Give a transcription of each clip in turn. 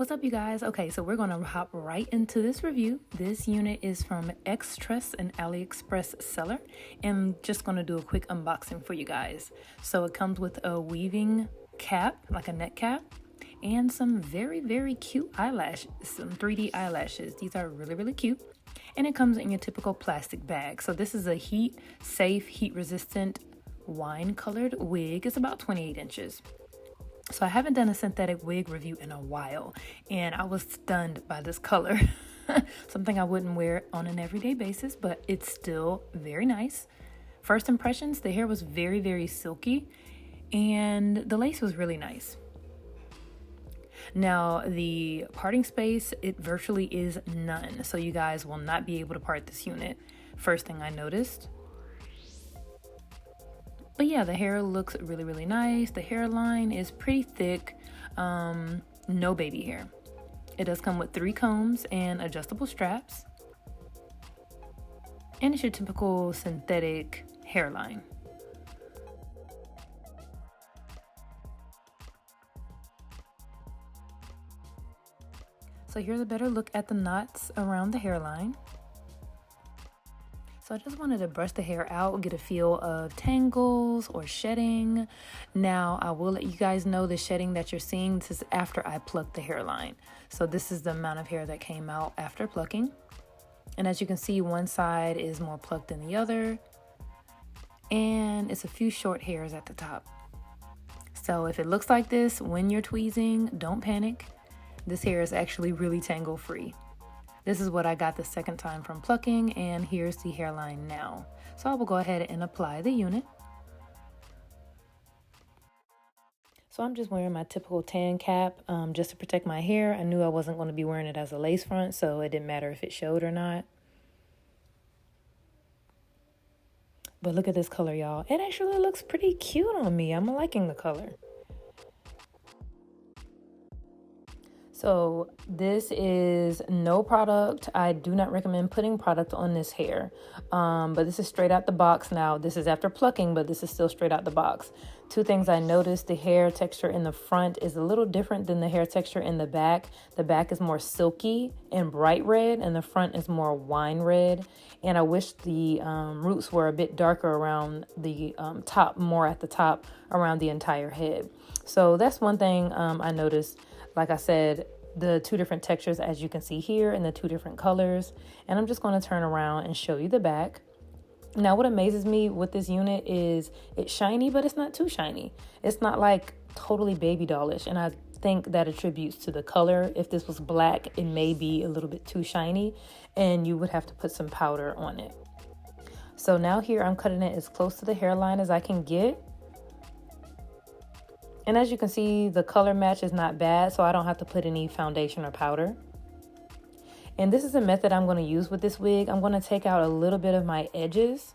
What's up, you guys? Okay, so we're gonna hop right into this review. This unit is from FINESSE, an Aliexpress seller, and I'm just gonna do a quick unboxing for you guys. So it comes with a weaving cap, like a net cap, and some very cute eyelashes, some 3D eyelashes. These are really cute. And it comes in your typical plastic bag. So this is a safe, heat resistant, wine colored wig. It's about 28 inches. So I haven't done a synthetic wig review in a while, and I was stunned by this color. Something I wouldn't wear on an everyday basis, but it's still very nice. First impressions, the hair was very silky, and the lace was really nice. Now, the parting space, it virtually is none, so you guys will not be able to part this unit. First thing I noticed. But yeah, the hair looks really nice. The hairline is pretty thick, no baby hair. It does come with 3 combs and adjustable straps. And it's your typical synthetic hairline. So here's a better look at the knots around the hairline. So I just wanted to brush the hair out, get a feel of tangles or shedding. Now, I will let you guys know the shedding that you're seeing. This is after I plucked the hairline. So this is the amount of hair that came out after plucking. And as you can see, one side is more plucked than the other. And it's a few short hairs at the top. So if it looks like this when you're tweezing, don't panic. This hair is actually really tangle free. This is what I got the second time from plucking, and here's the hairline now. So I will go ahead and apply the unit. So I'm just wearing my typical tan cap just to protect my hair. I knew I wasn't going to be wearing it as a lace front, so it didn't matter if it showed or not. But look at this color, y'all. It actually looks pretty cute on me. I'm liking the color. So this is no product. I do not recommend putting product on this hair. But this is straight out the box now. This is after plucking, but this is still straight out the box. 2 things I noticed: the hair texture in the front is a little different than the hair texture in the back. The back is more silky and bright red, and the front is more wine red. And I wish the roots were a bit darker around the top, more at the top around the entire head. So that's one thing I noticed. Like I said, the 2 different textures, as you can see here, and the 2 different colors. And I'm just going to turn around and show you the back. Now, what amazes me with this unit is it's shiny, but it's not too shiny. It's not like totally baby dollish. And I think that attributes to the color. If this was black, it may be a little bit too shiny, and you would have to put some powder on it. So now here I'm cutting it as close to the hairline as I can get. And as you can see, the color match is not bad, so I don't have to put any foundation or powder. And this is a method I'm going to use with this wig. I'm going to take out a little bit of my edges.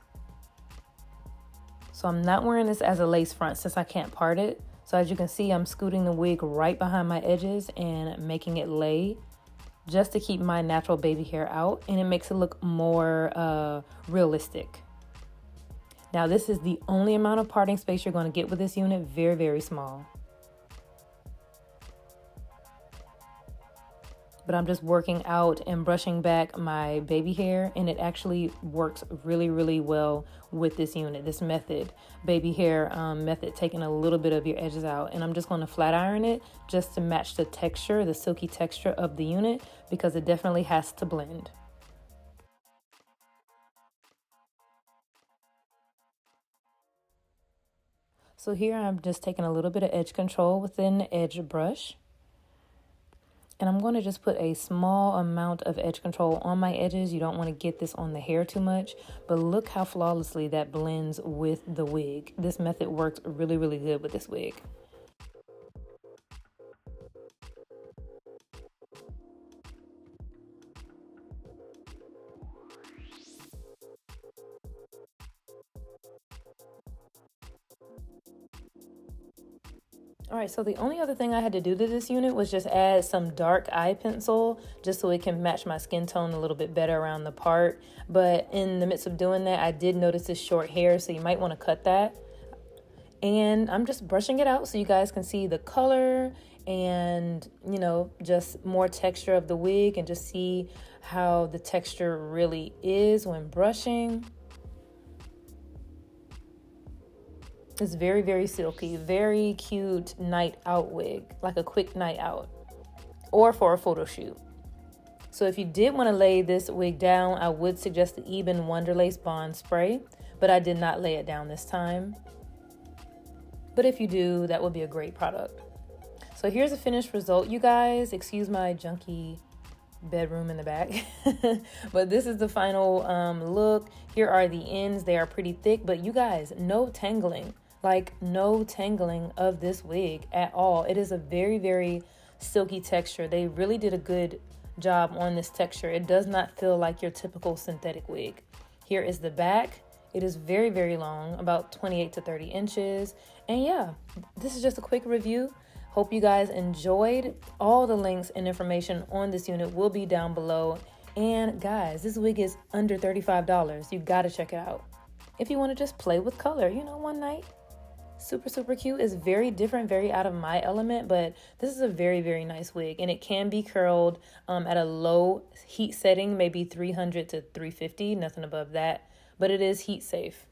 So I'm not wearing this as a lace front since I can't part it. So as you can see, I'm scooting the wig right behind my edges and making it lay just to keep my natural baby hair out. And it makes it look more realistic. Now, this is the only amount of parting space you're going to get with this unit. Very small. But I'm just working out and brushing back my baby hair, and it actually works really well with this unit, this method, baby hair method, taking a little bit of your edges out. And I'm just going to flat iron it just to match the texture, the silky texture of the unit, because it definitely has to blend. So here I'm just taking a little bit of edge control with an edge brush. And I'm going to just put a small amount of edge control on my edges. You don't want to get this on the hair too much, but look how flawlessly that blends with the wig. This method works really good with this wig. All right, so the only other thing I had to do to this unit was just add some dark eye pencil just so it can match my skin tone a little bit better around the part. But in the midst of doing that, I did notice this short hair, so you might want to cut that. And I'm just brushing it out so you guys can see the color and, you know, just more texture of the wig and just see how the texture really is when brushing. It's very, very silky, very cute night out wig, like a quick night out or for a photo shoot. So if you did want to lay this wig down, I would suggest the Eben Wonderlace Bond Spray, but I did not lay it down this time. But if you do, that would be a great product. So here's the finished result, you guys. Excuse my junky bedroom in the back. But this is the final look. Here are the ends. They are pretty thick, but you guys, no tangling. Like no tangling of this wig at all. It is a very, very silky texture. They really did a good job on this texture. It does not feel like your typical synthetic wig. Here is the back. It is very, very long, about 28 to 30 inches. And yeah, this is just a quick review. Hope you guys enjoyed. All the links and information on this unit will be down below. And guys, this wig is under $35. You gotta check it out. If you wanna just play with color, you know, one night. Super, super cute. It's very different, very out of my element, but this is a very, very nice wig, and it can be curled at a low heat setting, maybe 300 to 350, nothing above that, but it is heat safe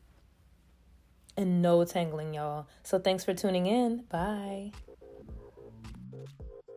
and no tangling, y'all. So thanks for tuning in. Bye.